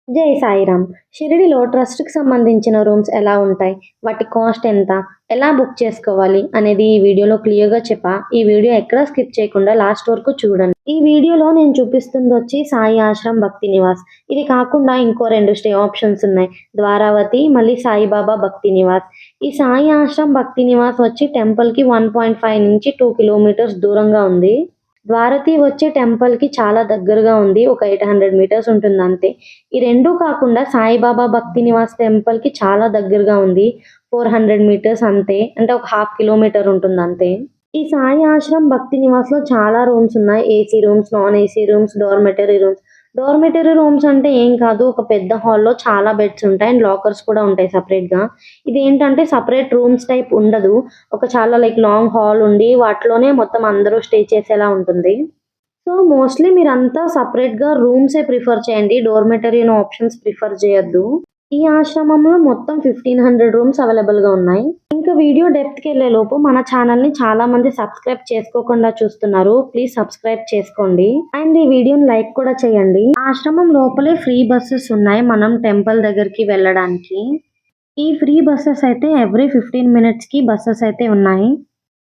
జై సాయిరామ్. షిరిడిలో ట్రస్ట్‌కి సంబంధించిన రూమ్స్ ఎలా ఉంటాయి? వాటి కాస్ట్ ఎంత? ఎలా బుక్ చేసుకోవాలి? అనేది ఈ వీడియోలో క్లియర్‌గా చెప్పా. ఈ వీడియో ఎక్కడా స్కిప్ చేయకుండా లాస్ట్ వరకు చూడండి. ఈ వీడియోలో నేను చూపిస్తుందొచ్చి సాయి ఆశ్రమ్ భక్తి నివాస్. ఇది కాకుండా ఇంకో 2 స్టే ఆప్షన్స్ ఉన్నాయి. ద్వారావతి, మళ్ళీ సాయిబాబా భక్తి నివాస్. ఈ సాయి ఆశ్రమ్ భక్తి నివాస్ వచ్చి టెంపుల్‌కి 1.5 నుంచి 2 కిలోమీటర్స్ దూరంగా ఉంది. ద్వారతి వచ్చే టెంపుల్‌కి చాలా దగ్గరగా ఉంది. ఒక 800 మీటర్స్ ఉంటుందంతే. ఈ 2 కాకుండా సాయిబాబా భక్తి నివాస్ టెంపుల్‌కి చాలా దగ్గరగా ఉంది. 400 మీటర్స్ అంతే. అంటే ఒక హాఫ్ కిలోమీటర్ ఉంటుందంతే. ఈ సాయి ఆశ్రమ్ భక్తి నివాస్‌లో చాలా రూమ్స్ ఉన్నాయి. AC rooms, non AC rooms, dormitory rooms. Dormitory rooms అంటే ఏం కాదు. ఒక పెద్ద హాల్‌లో చాలా బెడ్స్ ఉంటాయి. అండ్ లాకర్స్ కూడా ఉంటాయి సెపరేట్‌గా. ఇదేంటంటే సెపరేట్ రూమ్స్ టైప్ ఉండదు. ఒక చాలా లాంగ్ హాల్ ఉండి వాటిలోనే మొత్తం అందరూ స్టే చేసేలా ఉంటుంది. సో, మోస్ట్‌లీ మీరంతా సెపరేట్‌గా రూమ్సే ప్రిఫర్ చేయండి. డార్మెటరీ అనే ఆప్షన్స్ ప్రిఫర్ చేయొద్దు. ఈ ఆశ్రమంలో మొత్తం 1500 రూమ్స్ అవైలబుల్‌గా ఉన్నాయి. ఇంకా వీడియో డెప్త్‌కెళ్ళేలోపు మన ఛానల్‌ని చాలామంది సబ్స్క్రైబ్ చేసుకోకుండా చూస్తున్నారు. ప్లీజ్ సబ్స్క్రైబ్ చేసుకోండి. అండ్ ఈ వీడియోని లైక్ కూడా చేయండి. ఆశ్రమం లోపలే ఫ్రీ బసెస్ ఉన్నాయి మనం టెంపుల్ దగ్గరికి వెళ్ళడానికి. ఈ ఫ్రీ బసెస్ అయితే ఎవ్రీ 15 మినిట్స్‌కి బసెస్ అయితే ఉన్నాయి.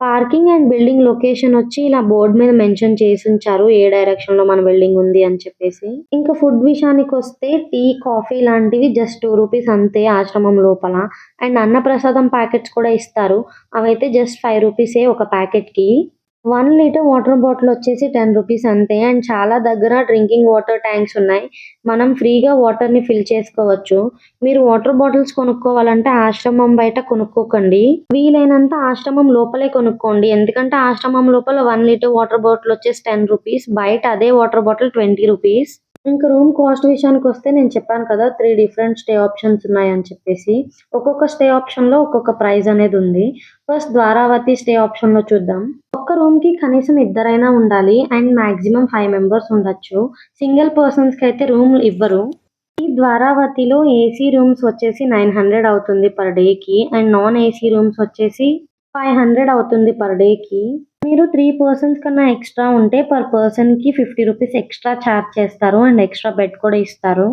పార్కింగ్ అండ్ బిల్డింగ్ లొకేషన్ వచ్చి ఇలా బోర్డ్ మీద మెన్షన్ చేసుంచారు. ఏ డైరెక్షన్‌లో మన బిల్డింగ్ ఉంది అని చెప్పేసి. ఇంకా ఫుడ్ విషయానికొస్తే టీ, కాఫీ లాంటివి జస్ట్ రూ. 2 అంతే ఆశ్రమం లోపల. అండ్ అన్నప్రసాదం ప్యాకెట్స్ కూడా ఇస్తారు. అవైతే జస్ట్ రూ. 5 ఒక ప్యాకెట్‌కి. 1 లీటర్ వాటర్ బాటిల్ వచ్చేసి రూ. 10 అంతే. అండ్ చాలా దగ్గర డ్రింకింగ్ వాటర్ ట్యాంక్స్ ఉన్నాయి. మనం ఫ్రీగా వాటర్‌ని ఫిల్ చేసుకోవచ్చు. మీరు వాటర్ బాటిల్స్ కొనుక్కోవాలంటే ఆశ్రమం బయట కొనుక్కోకండి. వీలైనంత ఆశ్రమం లోపలే కొనుక్కోండి. ఎందుకంటే ఆశ్రమం లోపల 1 లీటర్ వాటర్ బాటిల్ వచ్చేసి రూ. 10. బయట అదే వాటర్ బాటిల్ రూ. 20. ఇంకా రూమ్ కాస్ట్ విషయానికొస్తే నేను చెప్పాను కదా! 3 డిఫరెంట్ స్టే ఆప్షన్స్ ఉన్నాయని చెప్పేసి. ఒక్కొక్క స్టే ఆప్షన్‌లో ఒక్కొక్క ప్రైస్ అనేది ఉంది. ఫస్ట్ ద్వారావతి స్టే ఆప్షన్‌లో చూద్దాం. ఒక్క రూమ్‌కి కనీసం ఇద్దరైనా ఉండాలి. అండ్ మాక్సిమం 5 మెంబర్స్ ఉండొచ్చు. సింగిల్ పర్సన్స్‌కైతే రూమ్‌లు ఇవ్వరు. ఈ ద్వారావతిలో ఏసీ రూమ్స్ వచ్చేసి 900 అవుతుంది పర్ డేకి. అండ్ నాన్ ఏసీ రూమ్స్ వచ్చేసి 500 అవుతుంది పర్ డేకి. మీరు 3 పర్సన్స్ కన్నా ఎక్స్‌ట్రా ఉంటే పర్ పర్సన్‌కి రూ. 50 ఎక్స్‌ట్రా చార్జ్ చేస్తారు. అండ్ ఎక్స్‌ట్రా బెడ్ కూడా ఇస్తారు.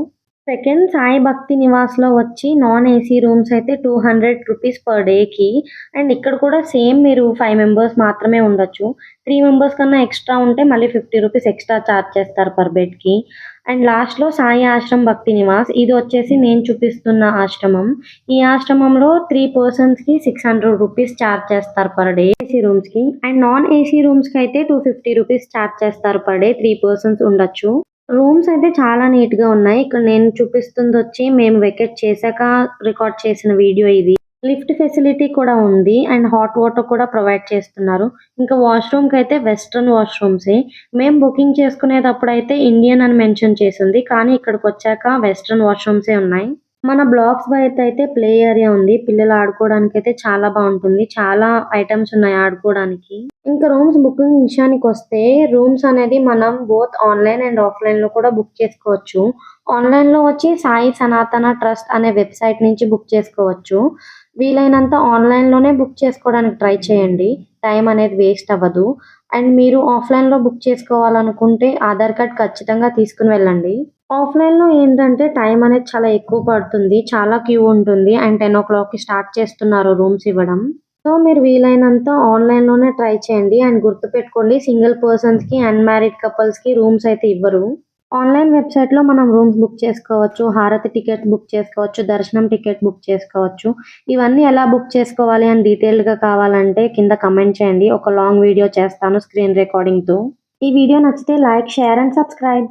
సెకండ్ సాయి భక్తి నివాస్‌లో వచ్చి నాన్ ఏసీ రూమ్స్ అయితే రూ. 200 పర్ డేకి. అండ్ ఇక్కడ కూడా సేమ్ మీరు 5 మెంబర్స్ మాత్రమే ఉండొచ్చు. 3 మెంబర్స్ కన్నా ఎక్స్‌ట్రా ఉంటే మళ్ళీ రూ. 50 ఎక్స్‌ట్రా చార్జ్ చేస్తారు పర్ బెడ్‌కి. అండ్ లాస్ట్‌లో సాయి ఆశ్రమ్ భక్తి నివాస్. ఇది వచ్చేసి నేను చూపిస్తున్న ఆశ్రమం. ఈ ఆశ్రమంలో 3 పర్సన్స్‌కి రూ. 600 చార్జ్ చేస్తారు పర్ డే ఏసీ రూమ్స్‌కి. అండ్ నాన్ ఏసీ రూమ్స్‌కి అయితే రూ. 250 చార్జ్ చేస్తారు పర్ డే. 3 పర్సన్స్ ఉండొచ్చు. రూమ్స్ అయితే చాలా నీట్‌గా ఉన్నాయి. ఇక్కడ నేను చూపిస్తుందొచ్చి మేము వెకేట్ చేశాక రికార్డ్ చేసిన వీడియో ఇది. లిఫ్ట్ ఫెసిలిటీ కూడా ఉంది. అండ్ హాట్ వాటర్ కూడా ప్రొవైడ్ చేస్తున్నారు. ఇంకా వాష్‌రూమ్‌కైతే వెస్టర్న్ వాష్‌రూమ్సే. మేము బుకింగ్ చేసుకునేటప్పుడైతే ఇండియన్ అని మెన్షన్ చేసుంది. కానీ ఇక్కడికొచ్చాక వెస్టర్న్ వాష్‌రూమ్సే ఉన్నాయి. మన బ్లాక్స్ బయట అయితే ప్లే ఏరియా ఉంది. పిల్లలు ఆడుకోవడానికైతే చాలా బావుంటుంది. చాలా ఐటెమ్స్ ఉన్నాయి ఆడుకోవడానికి. ఇంకా రూమ్స్ బుకింగ్ విషయానికొస్తే రూమ్స్ అనేది మనం బోత్ ఆన్‌లైన్ అండ్ ఆఫ్‌లైన్‌లో కూడా బుక్ చేసుకోవచ్చు. ఆన్‌లైన్‌లో వచ్చి సాయి సనాతన ట్రస్ట్ అనే వెబ్‌సైట్ నుంచి బుక్ చేసుకోవచ్చు. వీలైనంత ఆన్‌లైన్‌లోనే బుక్ చేసుకోవడానికి ట్రై చేయండి. టైం అనేది వేస్ట్ అవ్వదు. అండ్ మీరు ఆఫ్‌లైన్‌లో బుక్ చేసుకోవాలనుకుంటే ఆధార్ కార్డ్ ఖచ్చితంగా తీసుకొని వెళ్ళండి. ఆఫ్‌లైన్‌లో ఏంటంటే టైం అనేది చాలా ఎక్కువ పడుతుంది. చాలా క్యూ ఉంటుంది. అండ్ 10:00కి స్టార్ట్ చేస్తున్నారు రూమ్స్ ఇవ్వడం. సో, మీరు వీలైనంత ఆన్‌లైన్‌లోనే ట్రై చేయండి. అండ్ గుర్తుపెట్టుకోండి సింగిల్ పర్సన్స్‌కి, అన్‌మ్యారీడ్ కపుల్స్‌కి రూమ్స్ అయితే ఇవ్వరు. ఆన్‌లైన్ వెబ్‌సైట్‌లో మనం రూమ్స్ బుక్ చేసుకోవచ్చు. హారతి టికెట్ బుక్ చేసుకోవచ్చు. దర్శనం టికెట్ బుక్ చేసుకోవచ్చు. ఇవన్నీ ఎలా బుక్ చేసుకోవాలి అని డీటెయిల్డ్‌గా కావాలంటే కింద కమెంట్ చేయండి. ఒక లాంగ్ వీడియో చేస్తాను స్క్రీన్ రికార్డింగ్‌తో. ఈ వీడియో నచ్చితే లైక్, షేర్ అండ్ సబ్స్క్రైబ్.